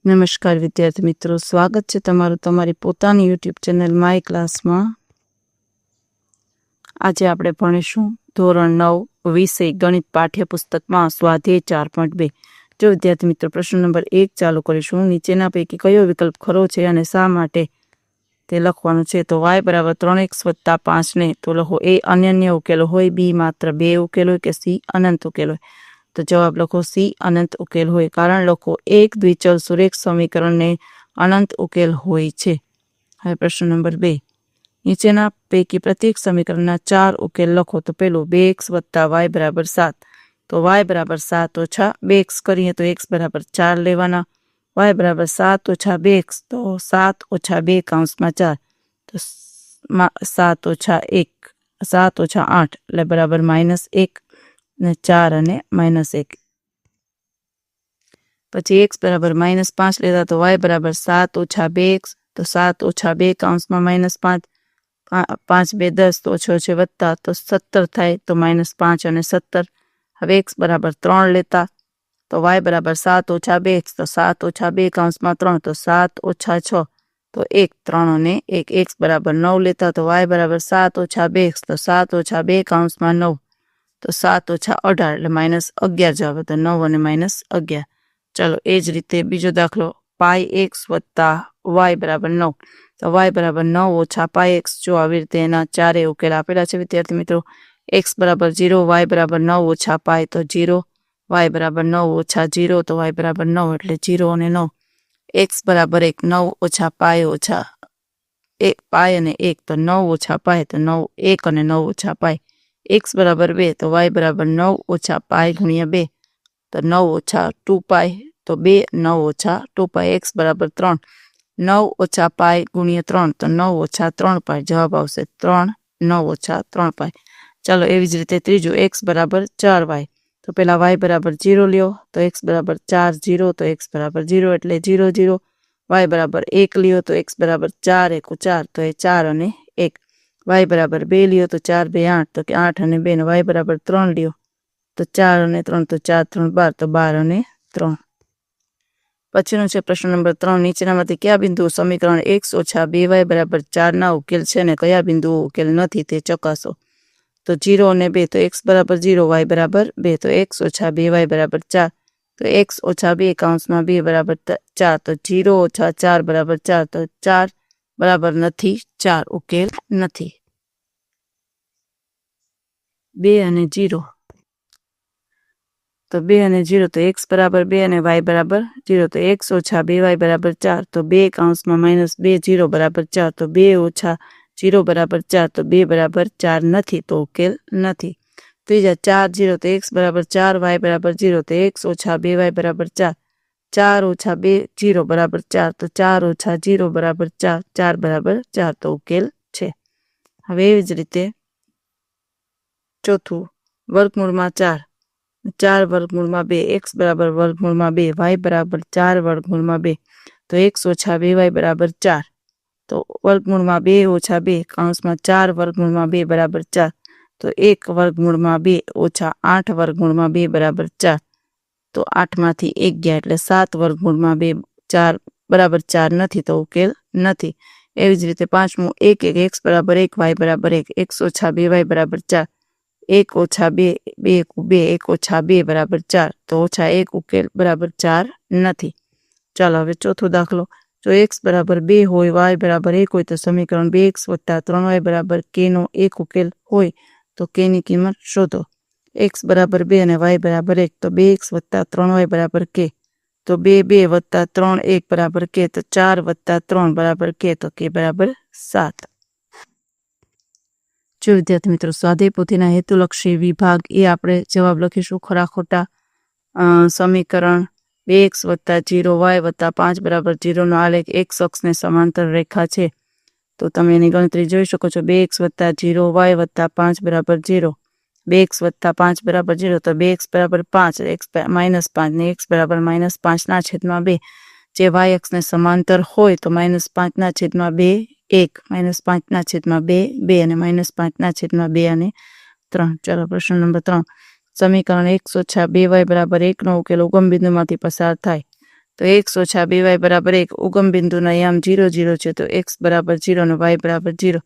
નમસ્કાર વિદ્યાર્થી મિત્રો, સ્વાગત છે તમારું તમારી પોતાની યુટ્યુબ ચેનલ માય ક્લાસમાં। આજે આપણે ભણીશું ધોરણ 9 વિષય ગણિત પાઠ્યપુસ્તકમાં સ્વાધ્યાય 4.2। જો વિદ્યાર્થી મિત્રો પ્રશ્ન નંબર 1 ચાલુ કરીશું। નીચેના પૈકી કયો વિકલ્પ ખરો છે અને શા માટે તે લખવાનું છે। તો y = 3x + 5 ને તો લખો a અનન્ય ઉકેલ હોય, b માત્ર 2 ઉકેલ હોય કે c અનંત ઉકેલ હોય। તો જવાબ લખો c અનંત ઉકેલ હોય। કારણ લખો એક દ્વિચલ સુરેખ સમીકરણને અનંત ઉકેલ હોય છે। હવે પ્રશ્ન નંબર 2, નીચેના પૈકી પ્રત્યેક સમીકરણના 4 ઉકેલ લખો। તો પેલું 2x + y = 7, તો y = 7 ઓછા 2x કરીએ તો x = 4 લેવાના। y = 7 ઓછા 2x તો 7 ઓછા 2 કૌંસમાં 4, તો 7 ઓછા 1 7 ઓછા 8 એટલે બરાબર -1 ને 4 અને -1। પછી x = -5 લેતા તો y = 7 ઓછા 2x તો 7 ઓછા 2 કૌંસમાં -5, 5 2 10 તો ઓછો છે વત્તા તો 17 થાય તો -5 અને 17। હવે x = 3 લેતા તો y = 7 ઓછા 2x તો 7 ઓછા 2 કૌંસમાં 3 તો 7 ઓછા 6 તો 1 3 અને 1। x = 9 લેતા તો y = 7 ઓછા 2x તો 7 ઓછા 2 કૌંસમાં 9 તો 7 ઓછા 18 એટલે -11 જવાબ હતો, 9 અને -11। ચાલો એ જ રીતે બીજો દાખલો πx + y = 9, તો y = 9 ઓછા πx। જો આવી રીતે એના ચારે ઉકેલ આપેલા છે વિદ્યાર્થી મિત્રો। x = 0, y = 9 ઓછા π તો 0, y = 9 ઓછા 0 તો y = 9 એટલે 0 અને 9। x = 1, 9 ઓછા π ઓછા 1 π અને 1 તો 9 ઓછા π તો 9 1 અને 9 ઓછા π। x = 2 તો y = 9 ઓછા π ગુણ્યા 2 તો 9 ઓછા 2π તો 2 9 ઓછા 2π। x = 3, 9 ઓછા π ગુણ્યા 3 તો 9 ઓછા 3π, જવાબ આવશે 3 9 ઓછા 3π। ચાલો એવી જ રીતે ત્રીજું x = 4y, તો પેલા y = 0 લ્યો તો x = 4 0 તો x = 0 એટલે 0 0। y = 1 લ્યો તો x = 4 1 4 તો એ 4 અને 1। y = 2 લ્યો તો 4 2 8 તો કે 8 અને 2 ને y = 3 લ્યો તો 4 અને 3 તો 4 3 12 તો 12 અને 3। પછીનો છે પ્રશ્ન નંબર 3, નીચેનામાંથી કયા બિંદુઓ સમીકરણ x ઓછા 2y = 4 ના ઉકેલ છે ને કયા બિંદુઓ ઉકેલ નથી તે ચકાસો। તો 0 અને 2 તો x = 0 y = 2 તો x ઓછા 2y = 4 તો x ઓછા 2 કૌંસમાં 2 = 4 તો 0 ઓછા 4 = 4 તો 4 બરાબર નથી 4 ઉકેલ નથી। 2 અને 0 તો 2 અને 0 તો x = 2 અને y = 0 તો x ઓછા 2y = 4 તો 2 કૌંસમાં -2 0 = 4 તો 2 ઓછા 0 = 4 તો 2 = 4 નથી તો ઉકેલ નથી। ત્રીજા 4 0 તો x = 4 y = 0 તો x ઓછા 2y = 4 4 ઓછા 2 0 = 4 તો 4 ઓછા 0 = 4 4 = 4 તો ઉકેલ છે। હવે એવી જ રીતે ચોથું વર્ગમૂળમાં 4 4 વર્ગમૂળમાં 2 x = વર્ગમૂળમાં 2 y = 4 વર્ગમૂળમાં 2 તો x ઓછા 2y = 4 તો વર્ગમૂળમાં 2 ઓછા 2 કૌંસમાં 4 વર્ગમૂળમાં 2 = 4 તો 1 વર્ગમૂળમાં 2 ઓછા 8 વર્ગમૂળમાં 2 = 4 તો 8 માંથી 1 ગયા એટલે 7 વર્ગમૂળમાં 2 4 = 4 નથી તો ઉકેલ નથી। એવી જ રીતે પાંચમું 1 1 x = 1 y = 1 x ઓછા 2y = 4 1 ઓછા 2 2 2 1 ઓછા 2 = 4 તો ઓછા 1 ઉકેલ બરાબર 4 નથી। ચાલો હવે ચોથો દાખલો, જો x = 2 હોય y = 1 હોય તો સમીકરણ 2x + 3y = k નો એક ઉકેલ હોય તો k ની કિંમત શોધો। x = 2 અને y = 1 તો 2x + 3y = k તો 2 2 + 3 1 = k તો 4 + 3 = k તો k = 7। જો વિદ્યાર્થી મિત્રો સ્વાધ્યાય પોથીના હેતુલક્ષી વિભાગ એ આપણે જવાબ લખીશું ખરા ખોટા। સમીકરણ 2x + 0y + 5 = 0 નો આલેખ x અક્ષને સમાંતર રેખા છે તો તમે એની ગણતરી જોઈ શકો છો। 2x + 0y + 5 = 0, 2x + 5 = 0 તો 2x = 5 x -5 ને x = -5/2 જે y અક્ષને સમાંતર હોય તો -5/2 1 -5/2 2 અને -5/2 અને 3। ચાલો પ્રશ્ન નંબર 3, સમીકરણ x ઓછા 2y = 1 નો ઉકેલ ઉગમ બિંદુમાંથી પસાર થાય તો x ઓછા 2y બરાબર 1 ઉગમ બિંદુના યામ 0 0 છે તો x બરાબર 0 અને y બરાબર 0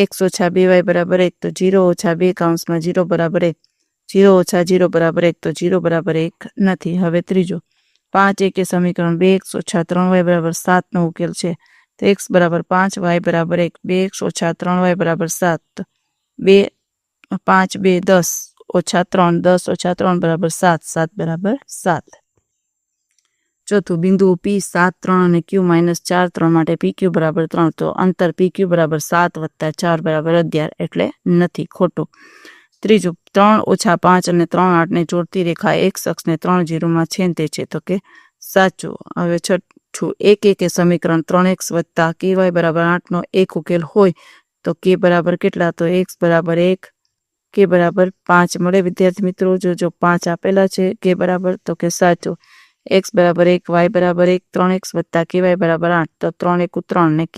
x ઓછા 2y બરાબર 1 તો 0 ઓછા 2 કૌંસમાં 0 બરાબર 1 0 ઓછા 0 બરાબર 1 તો 0 બરાબર 1 નથી. હવે ત્રીજો 5 1 એ સમીકરણ 2x ઓછા 3y બરાબર 7 નો ઉકેલ છે તો x બરાબર 5 y બરાબર 1 2x ઓછા 3y બરાબર 7 તો 2 5 2 10 ઓછા 3 10 ઓછા 3 બરાબર 7 7 બરાબર 7. ચોથું બિંદુ P 7 3 અને Q -4 3 માટે PQ બરાબર 3 તો અંતર PQ બરાબર 7 વત્તા 4 બરાબર 11 એટલે નથી, ખોટું. ત્રીજું 3 ઓછા 5 અને 3 8 ને જોડતી રેખા x અક્ષને 3 0 છેદે છે તો કે સાચું. હવે છઠ્ઠું 1 1 એ સમીકરણ 3x વત્તા ky બરાબર 8 નો એક ઉકેલ હોય તો k બરાબર કેટલા? તો x બરાબર 1 k બરાબર 5 મળે. વિદ્યાર્થી મિત્રો જો 5 આપેલા છે k બરાબર તો કે સાચું. x બરાબર 1 y બરાબર 1 3x વત્તા ky બરાબર 8 તો 3 1 3 ને k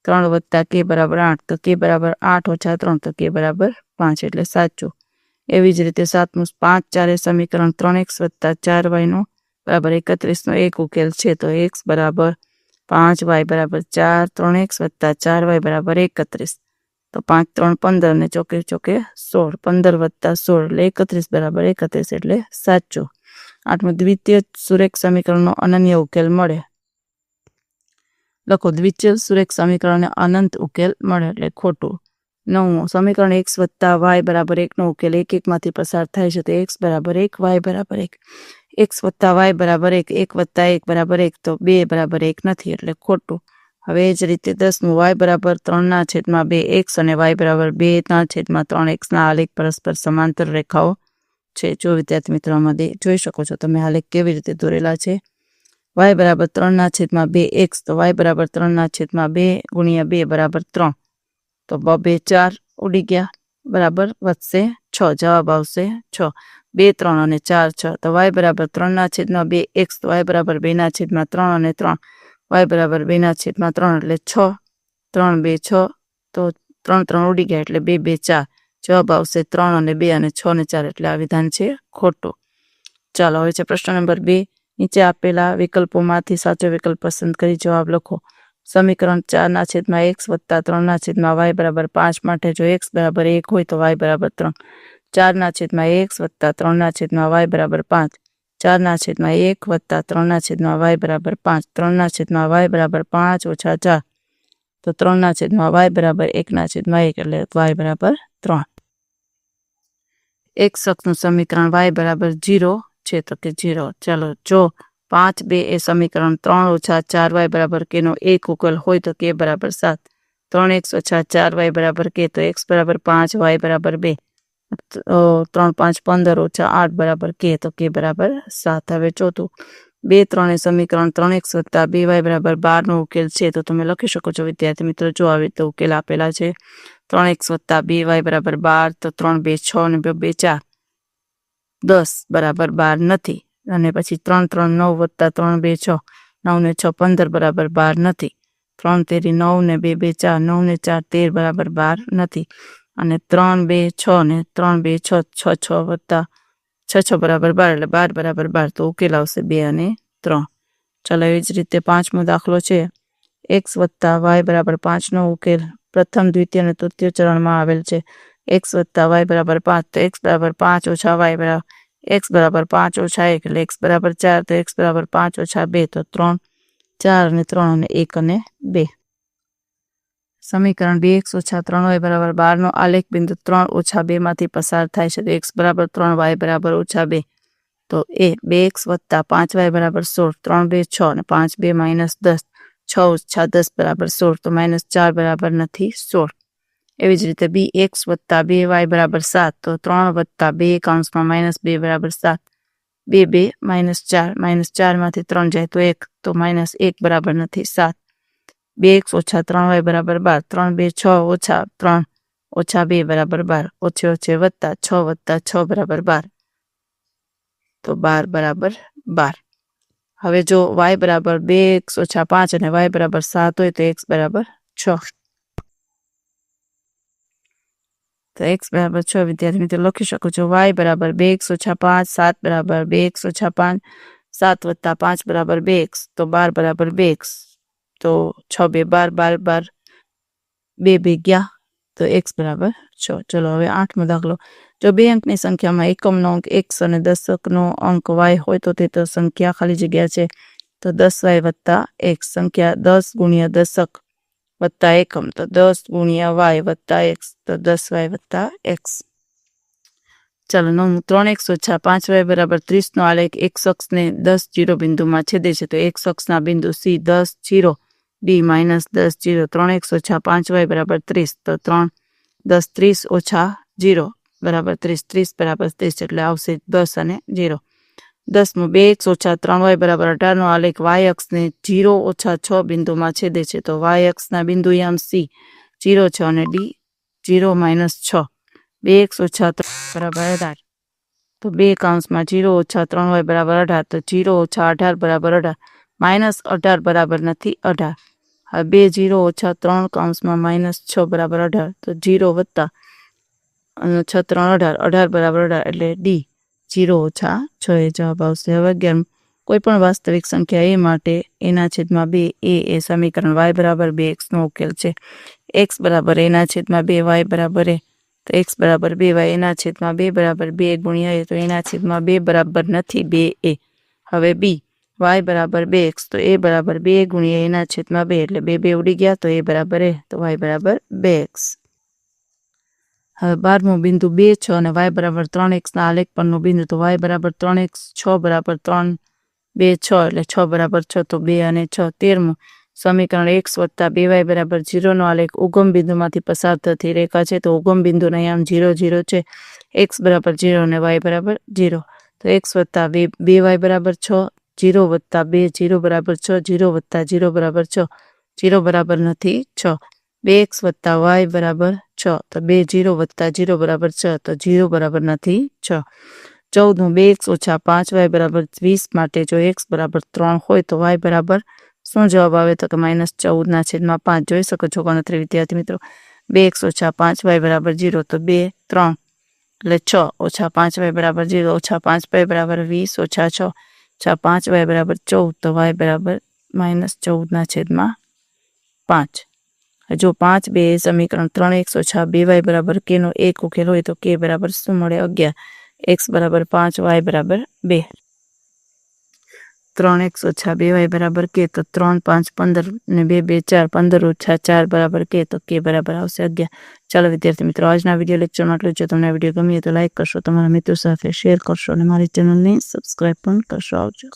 3 વત્તા k બરાબર 8 તો k બરાબર 8 ઓછા 3 તો k બરાબર 5 એટલે સાચું. એવી જ રીતે સાતમું 5 4 એ સમીકરણ 3x વત્તા 4y નો બરાબર 31 નો એક ઉકેલ છે તો x બરાબર 5 y બરાબર 4 3x વત્તા 4y બરાબર 31 તો 5 3 15 ને ચોકે ચોકે 16 15 વત્તા 16 એટલે 31 બરાબર 31 એટલે સાચું. આઠમું દ્વિતીય સુરેખ સમીકરણનો અનન્ય ઉકેલ મળે. લખો દ્વિતીય સુરેખ સમીકરણને અનંત ઉકેલ મળે એટલે ખોટું. નવમું સમીકરણ x વત્તા y બરાબર 1 નો ઉકેલ 1 1 માંથી પસાર થાય છે તો x બરાબર 1 y બરાબર 1 x વત્તા y બરાબર 1 1 વત્તા 1 બરાબર 1 તો 2 બરાબર 1 નથી એટલે ખોટું. હવે એ જ રીતે 10મું y બરાબર 3/2 x અને y બરાબર 2/3 x ના આલેખ પરસ્પર સમાંતર રેખાઓ છે. જો વિદ્યાર્થી મિત્રો આમાં જોઈ શકો છો તમે આલેખ કેવી રીતે દોરેલા છે. y બરાબર 3/2 x તો y બરાબર 3/2 ગુણ્યા 2 બરાબર 3 તો 2 4 ઉડી ગયા બરાબર વધશે 6 જવાબ આવશે 6 2 3 અને 4 6 તો y બરાબર 3/2 x તો y બરાબર 2/3 અને 3 y બરાબર 2/3 એટલે 6 3 2 6 તો 3 3 ઉડી ગયા એટલે 2 2 4 જવાબ આવશે 3 અને 2 અને 6 ને 4 એટલે આ વિધાન છે ખોટું. ચાલો હવે છે પ્રશ્ન નંબર 2. નીચે આપેલા વિકલ્પોમાંથી સાચો વિકલ્પ પસંદ કરી જવાબ લખો. સમીકરણ 4/x વત્તા 3/y બરાબર 5 માટે જો x બરાબર 1 હોય તો y બરાબર 3 4/x વત્તા 3/y બરાબર 5 4/1 વત્તા 3/y બરાબર 5 3/y બરાબર 5 ઓછા 4 તો 3/y બરાબર 1/1 એટલે y બરાબર 3. x અક્ષનું સમીકરણ y બરાબર 0 છે તો કે 0. ચાલો જો 5 2 એ સમીકરણ 3 ઓછા 4y બરાબર k નો એક ઉકેલ હોય તો k બરાબર 7 3x ઓછા 4y બરાબર k તો x બરાબર 5 y બરાબર 2 3 5 15 ઓછા 8 બરાબર k તો k બરાબર 7. હવે ચોથું 2 3 એ સમીકરણ 3x વત્તા 2y બરાબર 12 નો ઉકેલ છે તો તમે લખી શકો છો વિદ્યાર્થી મિત્રો જો આવી રીતે ઉકેલ આપેલા છે 3x વત્તા 2y બરાબર 12 તો 3 2 6 અને 2 2 4 10 બરાબર 12 નથી અને પછી 3 3 9 વત્તા 3 2 6 9 ને 6 15 બરાબર 12 નથી 3 તેરી 9 ને 2 2 4 9 ને 4 13 બરાબર 12 નથી અને 3 2 6 ને 3 2 6 6 6 વત્તા 6 6 બરાબર 12 એટલે 12 બરાબર 12 તો ઉકેલ આવશે 2 અને 3. ચાલો એ જ રીતે પાંચમો દાખલો છે x વત્તા y બરાબર 5 નો ઉકેલ પ્રથમ દ્વિતીય અને તૃતીય ચરણમાં આવેલ છે. x વત્તા y બરાબર 5 તો x બરાબર 5 ઓછા y બરાબર x બરાબર 5 ઓછા 1 એટલે x બરાબર 4 તો x બરાબર 5 ઓછા 2 તો 3 4 અને 3 અને 1 અને 2. સમીકરણ 2x ઓછા 3y બરાબર 12 નો આલેખ બિંદુ 3 ઓછા 2 માંથી પસાર થાય છે તો x બરાબર 3 y બરાબર ઓછા 2 તો એ 2x વત્તા 5y બરાબર 16 3 2 6 અને 5 2 -10 6 ઓછા 10 બરાબર 16 તો -4 બરાબર નથી 16. એવી જ રીતે b x વત્તા 2y બરાબર 7 તો 3 વત્તા 2 કૌંસમાં -2 બરાબર 7 2 2 -4 -4 માંથી 3 જાય તો 1 તો -1 બરાબર નથી 7 2x ઓછા 3y બરાબર 12 3 2 6 ઓછા 3 ઓછા 2 બરાબર 12 ઓછે ઓછે વત્તા 6 બરાબર 12 તો 12 બરાબર 12. હવે જો y બરાબર 2x ઓછા 5 અને y બરાબર 7 હોય તો x બરાબર 6 તો x બરાબર 6 વિદ્યાર્થી મિત્રો લખી શકો છો y બરાબર 2x ઓછા 5 7 બરાબર 2x ઓછા 5 7 + 5 = 2x તો 12 = 2x તો 6 2 12 12 12 2 2 ગયા તો x = 6. ચલો હવે 8મો દાખલો. જો બે અંકની સંખ્યામાં એકમનો અંક x અને દશકનો અંક y હોય તો તે સંખ્યા ખાલી જગ્યા છે તો 10y + x સંખ્યા 10 × દશક વત્તા એકમ તો 10 × y + x તો 10y + x. ચાલો 9 3x - 5y = 30 નો આલેખ x અક્ષને 10 0 બિંદુમાં છેદે છે તો x અક્ષના બિંદુ C 10 0 D - 10 0 3x - 5y = 30 તો 3 10 30 - 0 = 30 30 = 30 એટલે આવશે 10 અને 0. 10 2x - 3y = 18 નો આલેખ y અક્ષને 0 - 6 બિંદુમાં છેદે છે તો y અક્ષના બિંદુ યામ C 0 6 અને D 0 - 6 2x - 3 = 18 તો 2 કૌંસમાં 0 - 3y = 18 તો 0 - 18 = 18 -18 બરાબર નથી 18. હવે 2 0 - 3 કૌંસમાં -6 = 18 તો 0 + 6 3 18 18 = 18 એટલે D 0 - 6 એ જવાબ આવશે. હવે 11 કોઈ પણ વાસ્તવિક સંખ્યા a માટે a/2 એ સમીકરણ y = 2x નો ઉકેલ છે. x = a/2 y = a તો x = 2y a/2 = 2 × a તો a/2 બરાબર નથી 2a. હવે b y = 2x તો a = 2 × a/2 એટલે 2 2 ઉડી ગયા તો a = a તો y = 2x. હવે 12મો બિંદુ 2 6 અને y = 3x ના આલેખ પરનું બિંદુ તો y = 3x 6 = 3 2 6 એટલે 6 = 6 તો 2 અને 6. 13મું સમીકરણ x + 2y = 0 નો આલેખ ઉગમ બિંદુમાંથી પસાર થતી રેખા છે તો ઉગમ બિંદુના યામ 0 0 છે. x = 0 અને y = 0 તો x + 2y = 6 0 + 2 0 = 6 0 + 0 = 6 0 બરાબર નથી 6 2x + y = 6 તો 2 0 + 0 = 6 તો 0 બરાબર નથી 6. 14 2x - 5y = 20 માટે જો x = 3 હોય તો y બરાબર શું જવાબ આવે તો કે -14/5. જોઈ શકો છો ગણતરી વિદ્યાર્થી મિત્રો. 2x - 5y = 0 તો 2 3 એટલે 6 - 5y = 0 - 5y = 20 - 6 - 5y = 14 તો y = -14/5. જો 5 2 સમીકરણ 3x - 2y = k નો એક ઉકેલ હોય તો k બરાબર શું મળે 11 x = 5 y = 2. 3x - 2y = k તો 3 5 15 ને 2 2 4 15 - 4 = k તો k બરાબર આવશે 11. ચાલો વિદ્યાર્થી મિત્રો આજના વિડીયો લેક્ચરમાં આટલું. જો તમને વિડીયો ગમ્યો તો લાઈક કરશો, તમારા મિત્રો સાથે શેર કરશો અને મારી ચેનલને સબસ્ક્રાઈબ પણ કરશો. આવજો.